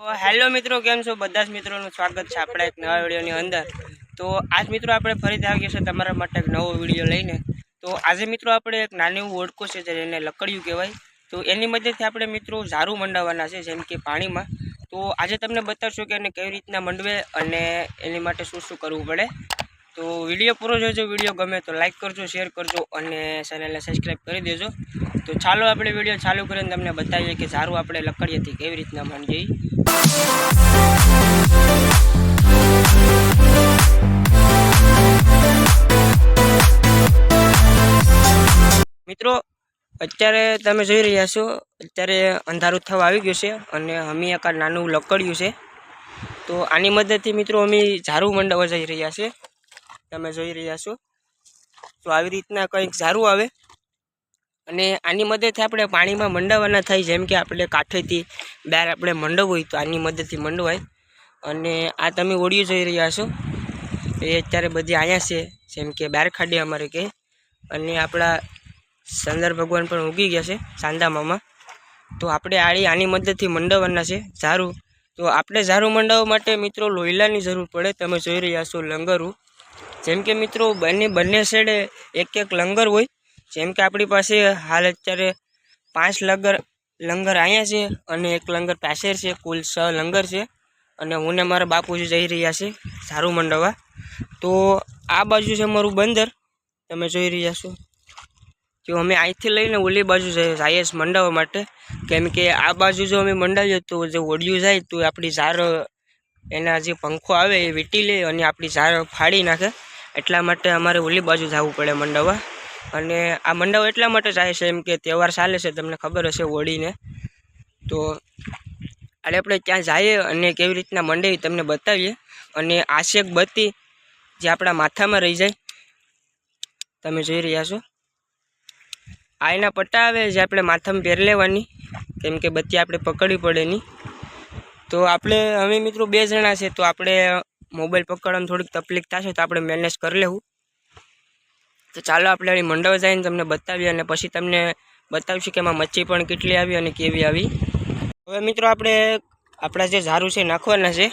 તો હેલો મિત્રો, કેમ છો? બધા જ મિત્રોનું સ્વાગત છે આપણા એક નવા વિડીયોની અંદર. તો આજ મિત્રો આપણે ફરીથી આવી ગયા છે તમારા માટે એક નવો વિડીયો લઈને. તો આજે મિત્રો આપણે એક નાનું એવું ઓળખું છે જેને લકડિયું કહેવાય. તો એની મદદથી આપણે મિત્રો ઝાડુ મંડાવવાના છે, જેમ કે પાણીમાં. તો આજે તમને બતાવશું કે એને કેવી રીતના મંડવે અને એની માટે શું શું કરવું પડે. તો વિડીયો પૂરો જોજો. વિડીયો ગમે તો લાઈક કરજો, શેર કરજો અને ચેનલને સબસ્ક્રાઈબ કરી દેજો. તો ચાલો આપણે વિડીયો ચાલુ કરીને તમને બતાવીએ કે ઝાડુ આપણે લકડીએથી કેવી રીતના માંડીએ. મિત્રો, અત્યારે તમે જોઈ રહ્યા છો, અત્યારે અંધારું થવા આવી ગયું છે અને અમે એક નાનું લકડિયું છે. તો આની મદદથી મિત્રો અમે ઝાડુ મંડાવવા જઈ રહ્યા છે. તમે જોઈ રહ્યા છો તો આવી રીતના કંઈક ઝાડુ આવે અને આની મદદથી આપણે પાણીમાં મંડાવવાના થાય. જેમ કે આપણે કાંઠેથી બહાર આપણે મંડવું હોય તો આની મદદથી મંડવાય. અને આ તમે ઓડિયો જોઈ રહ્યા છો એ અત્યારે બધી અહીંયા છે, જેમ કે બાર ખાડી અમારે કે. અને આપણા ચંદ્ર ભગવાન પણ ઉગી ગયા છે ચાંદા મામા. તો આપણે આની મદદથી મંડાવવાના છે ઝાડુ. તો આપણે ઝાડુ મંડાવવા માટે મિત્રો લોયલાની જરૂર પડે. તમે જોઈ રહ્યા છો લંગરું. જેમ કે મિત્રો બંને સાઈડે એક એક લંગર હોય. જેમ કે આપણી પાસે હાલ અત્યારે 5 લંગર અહીંયા છે અને એક લંગર પાછળ છે. કુલ 6 લંગર છે. અને હું ને મારા બાપુજી જઈ રહ્યા છે ઝાડુ મંડાવવા. તો આ બાજુ છે મારું બંદર, તમે જોઈ રહ્યા છો. જો અમે અહીંથી લઈને ઓલી બાજુ જઈએ છીએ મંડાવવા માટે. કેમ કે આ બાજુ જો અમે મંડાવીએ તો જે ઓડિયું જાય તો આપણી ઝાર એના જે પંખો આવે એ વીંટી લે અને આપણી ઝાર ફાડી નાખે. એટલા માટે અમારે ઓલી બાજુ જવું પડે મંડાવવા. અને આ મંડાવવા એટલા માટે જાય છે એમ કે તહેવાર ચાલે છે, તમને ખબર હશે હોળીને. તો આપણે ત્યાં જઈએ અને કેવી રીતના મંડાવી તમને બતાવીએ. અને આશેક બત્તી જે આપણા માથામાં રહી જાય, તમે જોઈ રહ્યા છો. આ એના પટ્ટા આવે જે આપણે માથામાં પહેરી લેવાની, કેમ કે બત્તી આપણે પકડવી પડે નહીં. તો આપણે હવે મિત્રો 2 જણા છે તો આપણે મોબાઈલ પકડવામાં થોડીક તકલીફ થશે તો આપણે મેનેજ કરી લેવું. તો ચાલો આપણે અહીં મંડાવવા જઈને તમને બતાવીએ અને પછી તમને બતાવીશું કે એમાં મચ્છી પણ કેટલી આવી અને કેવી આવી. હવે મિત્રો આપણે આપણા જે ઝાડુ છે નાખવાના છે.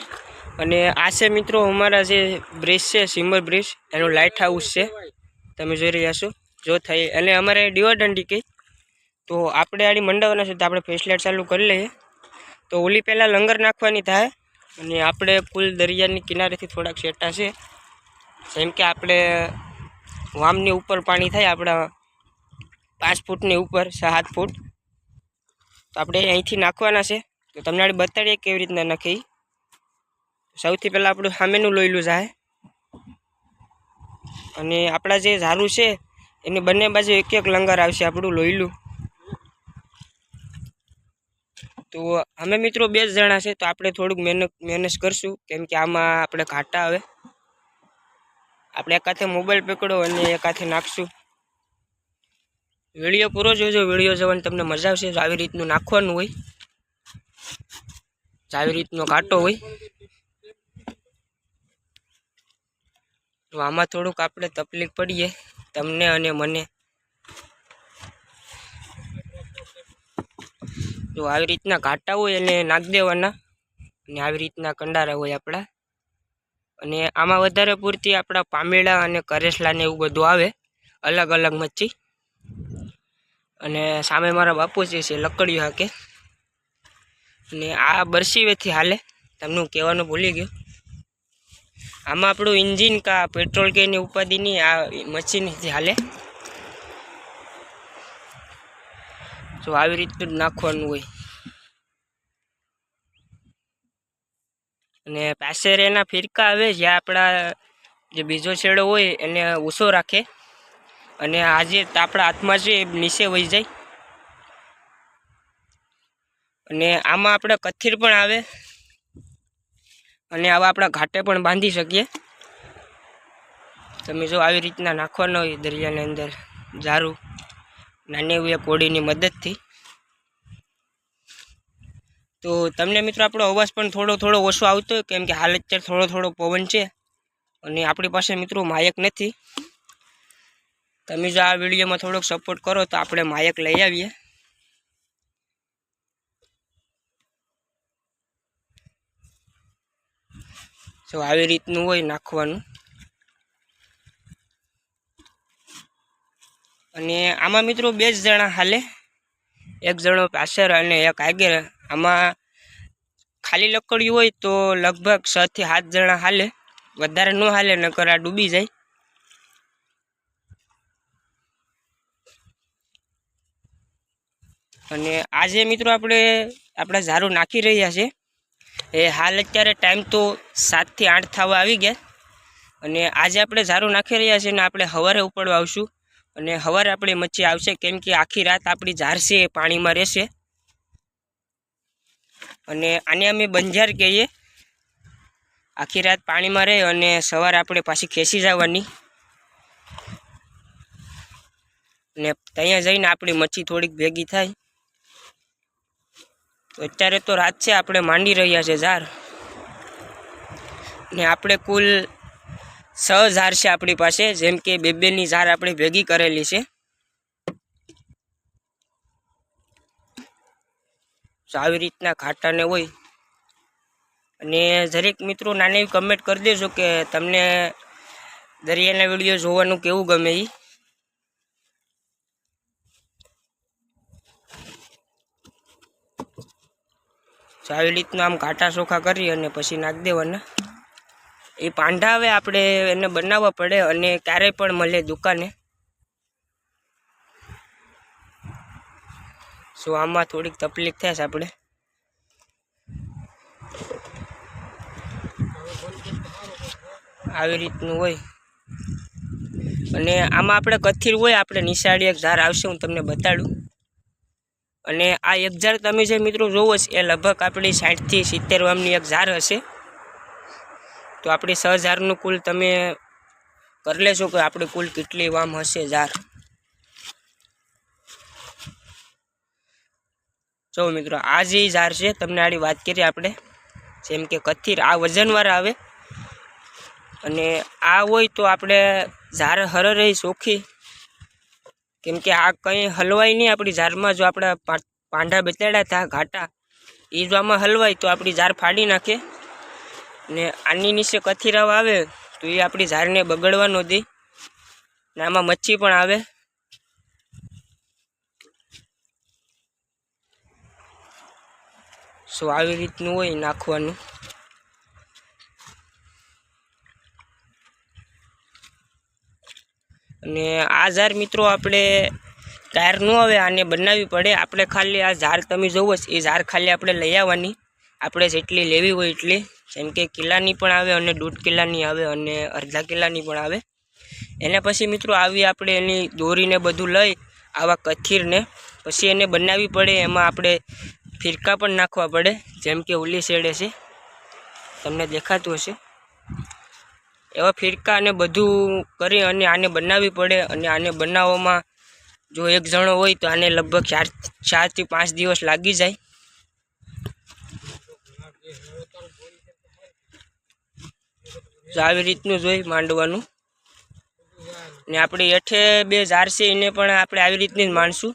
અને આ છે મિત્રો અમારા જે બ્રિજ છે, સિમર બ્રિજ, એનું લાઇટ હાઉસ છે. તમે જોઈ રહ્યા છો જો થઈ. અને અમારે દીવાદંડી કહી. તો આપણે આડી મંડાવવાના છે તો આપણે ફ્લેશલાઇટ ચાલુ કરી લઈએ. તો ઓલી પહેલાં લંગર નાખવાની થાય. અને આપણે પુલ દરિયાની કિનારેથી થોડાક સેટા છે. જેમ કે આપણે વામની ઉપર પાણી થાય, આપણા 5 ફૂટની ઉપર 7 ફૂટ. તો આપણે અહીંથી નાખવાના છે. તો તમને આડી બતાડીએ કેવી રીતના નાખી. સૌથી પહેલાં આપણું સામેનું લોહીલું જાય. અને આપણા જે ઝાડુ છે એની બંને બાજુ એક એક લંગર આવશે આપણું લોહીલું. તો અમે મિત્રો 2 જણા છે તો આપણે થોડુંક મહેનત કરશું, કેમ કે આમાં આપણે ઘાટા આવે. આપણે એક હાથે મોબાઈલ પકડો અને એક હાથે નાખશું. વિડીયો પૂરો જોજો. વિડીયો જોવાની તમને મજા આવશે. આવી રીતનું નાખવાનું હોય, આવી રીતનો ઘાટો હોય. તો આમાં થોડુંક આપણે તકલીફ પડીએ તમને અને મને. તો આવી રીતના ઘાટા હોય એને નાખી દેવાના. અને આવી રીતના કંડારા હોય આપણા. અને આમાં વધારે પૂરતી આપણા પામેડા અને કરેસલા ને એવું બધું આવે, અલગ અલગ મચ્છી. અને સામે મારા બાપુજી છે લકડિયું હાકે. અને આ બરસીવેથી હાલે, તમને કહેવાનું ભૂલી ગયો. આમાં આપણું એન્જિન કા પેટ્રોલ કે એની ઉપાધિની આ મશીનથી હાલે. તો આવી રીતનું જ નાખવાનું હોય. અને પાછળ એના ફિરકા આવે જ્યાં આપણા જે બીજો છેડો હોય એને ઊંચો રાખે. અને આજે આપણા હાથમાં છે એ નીચે વહી જાય. અને આમાં આપણે કથિર પણ આવે. અને આવા આપણા ઘાટે પણ બાંધી શકીએ. તમે જો આવી રીતના નાખવાનો હોય દરિયાની અંદર ઝાડુ, નાની એવી એક હોડીની મદદથી. તો તમને મિત્રો આપણો અવાજ પણ થોડો ઓછો આવતો હોય, કેમ કે હાલ અત્યારે થોડો પવન છે. અને આપણી પાસે મિત્રો માયક નથી. તમે જો આ વિડીયોમાં થોડોક સપોર્ટ કરો તો આપણે માયક લઈ આવીએ. જો આવી રીતનું હોય નાખવાનું. અને આમાં મિત્રો 2 જ જણા હાલે, એક જણો પાછળ અને એક આગળ. આમાં ખાલી લકડી હોય તો લગભગ 6 થી 7 જણા હાલે, વધારે ન હાલે નકર આ ડૂબી જાય. અને આજે મિત્રો આપણે આપણા ઝારું નાખી રહ્યા છે. એ હાલ અત્યારે ટાઈમ તો 7 થી 8 થવા આવી ગયા. અને આજે આપણે ઝારું નાખી રહ્યા છીએ ને આપણે સવારે ઉપાડવા આવશું. અને સવારે આપણી મચ્છી આવશે, કેમ કે આખી રાત આપણી ઝાર છે એ પાણીમાં રહેશે. અને આને અમે બંજાર કહીએ. આખી રાત પાણીમાં રહે અને સવારે આપણે પાછી ખેંચી જવાની. ને ત્યાં જઈને આપણી મચ્છી થોડીક ભેગી થાય. તો અત્યારે તો રાત છે, આપણે માંડી રહ્યા છે ઝાર. ને આપણે કુલ 6 ઝાર છે આપણી પાસે, જેમ કે 2-2ની ઝાર આપણે ભેગી કરેલી છે. તો આવી રીતના ઘાટાને હોય. અને દરેક મિત્રો નાની કમેન્ટ કરી દેજો કે તમને દરિયાના વિડીયો જોવાનું કેવું ગમે એ. આવી રીતનું આમ ઘાટા ચોખા કરી અને પછી નાખી દેવાના. એ પાંડા હવે આપણે એને બનાવવા પડે અને ક્યારેય પણ મળે દુકાને. સો આમાં થોડીક તકલીફ થાય છે આપણે. આવી રીતનું હોય. અને આમાં આપણે કથીર હોય, આપણે નિશાળી એક ઝાર આવશે, હું તમને બતાડું. અને આ એક ઝાર તમે જે મિત્રો જોવો છો એ લગભગ આપણી 60 થી 70 વામની એક ઝાર હશે. તો આપણી 6 ઝારનું કુલ તમે કરી લેશો કે આપણે કુલ કેટલી વામ હશે ઝાર. જો મિત્રો આ જે ઝાર છે, તમને આડી વાત કરીએ આપણે, જેમ કે કથીર આ વજનવાળા આવે. અને આ હોય તો આપણે ઝાર હર રહી ચોખ્ખી, કેમ કે આ કંઈ હલવાય નહીં આપણી ઝારમાં. જો આપણા પાંડા બતાડ્યા હતા ઘાટા, એ જો આમાં હલવાય તો આપણી ઝાર ફાડી નાખે. ને આની નીચે કથીરાવ આવે તો એ આપણી ઝારને બગડવા ન દે. ને આમાં મચ્છી પણ આવે. સો આવી રીતનું હોય નાખવાનું. અને આ ઝાર મિત્રો આપણે ટાયર ન આવે, આને બનાવવી પડે. આપણે ખાલી આ ઝાર તમે જોવો એ ઝાર ખાલી આપણે લઈ આવવાની, આપણે જેટલી લેવી હોય એટલી. જેમ કે કિલ્લાની પણ આવે અને 1.5 કિલ્લાની આવે અને અડધા કિલ્લાની પણ આવે. એને પછી મિત્રો આવી આપણે એની દોરીને બધું લઈ આવા કથીરને પછી એને બનાવવી પડે. એમાં આપણે ફિરકા પણ નાખવા પડે, જેમ કે ઓલી શેડે છે, તમને દેખાતું હશે. એવા ફિરકા અને બધું કરી અને આને બનાવવી પડે. અને આને બનાવવામાં જો એક જણો હોય તો આને લગભગ 4 થી 5 દિવસ લાગી જાય. તો આવી રીતનું જોઈ માંડવાનું. ને આપણે હેઠે 2 ઝાર છે એને પણ આપણે આવી રીતની જ માણશું.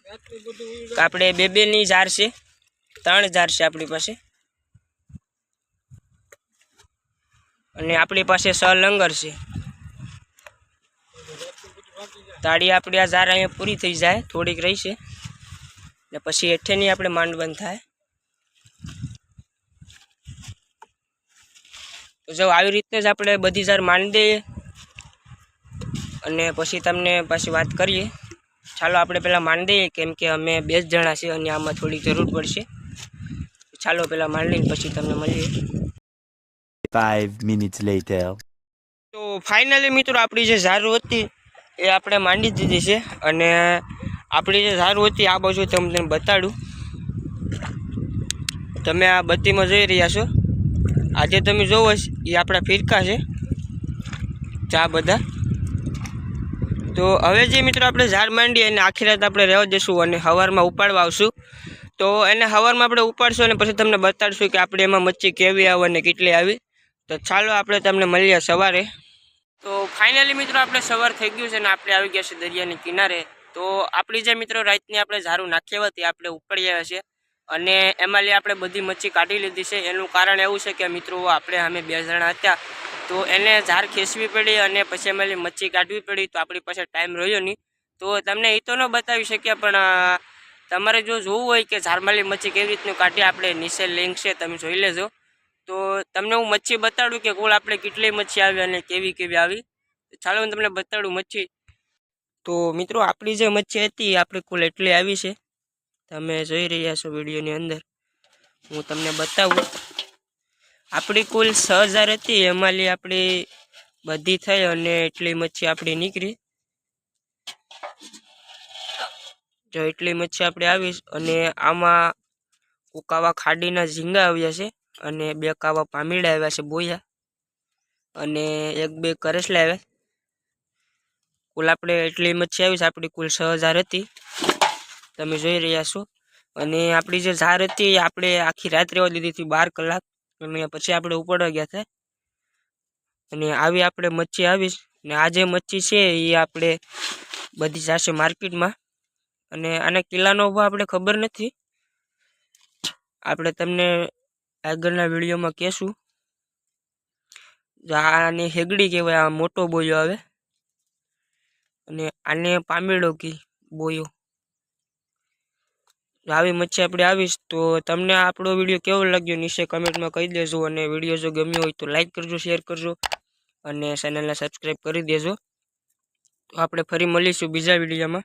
આપણે 2-2ની ઝાર છે, 3 ઝાર છે આપણી પાસે. અને આપણી પાસે 6 લંગર છે. તાળી આપણી આ ઝાર અહીંયા પૂરી થઈ જાય, થોડીક રહી છે. ને પછી હેઠેની આપણે માંડવાનું થાય. તો જો આવી રીતે જ આપણે બધી ઝાર માંડી દઈએ અને પછી તમને પાછી વાત કરીએ. ચાલો આપણે પહેલાં માંડી દઈએ, કેમ કે અમે 2 જ જણા છીએ અને આમાં થોડી જરૂર પડશે. ચાલો પહેલાં માંડીને પછી તમને મળીએ. 5 minutes later. તો ફાઇનલી મિત્રો આપણી જે ઝાર હતી એ આપણે માંડી દીધી છે. અને આપણી જે ઝાર હતી આ બાજુ તમને બતાડું. તમે આ બત્તીમાં જોઈ રહ્યા છો, આજે તમે જોવો એ આપણા ફિરકા છે ચા બધા. તો હવે જે મિત્રો આપણે ઝાર માંડીએ અને આખી રાત આપણે રહેવા દઈશું અને સવારમાં ઉપાડવા આવશું. તો એને સવારમાં આપણે ઉપાડશું અને પછી તમને બતાડશું કે આપણે એમાં મચ્છી કેવી આવે અને કેટલી આવી. તો ચાલો આપણે તમને મળીએ સવારે. તો ફાઇનલી મિત્રો આપણે સવાર થઈ ગયું છે અને આપણે આવી ગયા છે દરિયાની કિનારે. તો આપણી જે મિત્રો રાતની આપણે ઝારું નાખી હતી આપણે ઉપાડી આવ્યા છે. અને એમાં આપણે બધી મચ્છી કાઢી લીધી છે. એનું કારણ એવું છે કે મિત્રો આપણે અમે 2 જણા હતા તો એને ઝાર ખેંચવી પડી અને પછી એમાં મચ્છી કાઢવી પડી. તો આપણી પાસે ટાઈમ રહ્યો નહીં, તો તમને એ તો ન બતાવી શક્યા. પણ તમારે જો જોવું હોય કે ઝારમાલી મચ્છી કેવી રીતનું કાઢી, આપણે નીચે લિંક છે, તમે જોઈ લેજો. તો તમને હું મચ્છી બતાડું કે કુલ આપણે કેટલી મચ્છી આવી અને કેવી કેવી આવી. ચાલો હું તમને બતાડું મચ્છી. તો મિત્રો આપણી જે મચ્છી હતી આપણે કુલ એટલી આવી છે, તમે જોઈ રહ્યા છો વિડીયોની અંદર. હું તમને બતાવું. આપણી કુલ 6000 હતી, એમાંથી આપણી બધી થઈ અને એટલી મચ્છી આપણી નીકળી. જો એટલી મચ્છી આપણે આવી. અને આમાં કોકાવા ખાડીના ઝીંગા આવ્યા છે અને 2 કાવા પામીડા આવ્યા છે બોયા, અને 1-2 કરસલા આવ્યા. કુલ આપણે એટલી મચ્છી આવી છે. આપણી કુલ 6000 હતી, તમે જોઈ રહ્યા છો. અને આપણી જે ઝાર હતી આપણે આખી રાત રહેવા દીધી હતી 12 કલાક, અને પછી આપણે ઉપડવા ગયા હતા. અને આવી આપણે મચ્છી આવી. ને આ જે મચ્છી છે એ આપણે બધી જશે માર્કેટમાં. અને આના કિલ્લાનો ભાવ આપણે ખબર નથી, આપણે તમને આગળના વિડીયોમાં કહેશું. આને હેગડી કહેવાય, આ મોટો બોયો આવે, અને આને પામેડો કી બોયો. આવી મચ્છી આપણે આવીશ. તો તમને આપણો વિડીયો કેવો લાગ્યો નીચે કમેન્ટમાં કહી દેજો. અને વિડીયો જો ગમ્યો હોય તો લાઈક કરજો, શેર કરજો અને ચેનલને સબસ્ક્રાઈબ કરી દેજો. તો આપણે ફરી મળીશું બીજા વિડીયોમાં.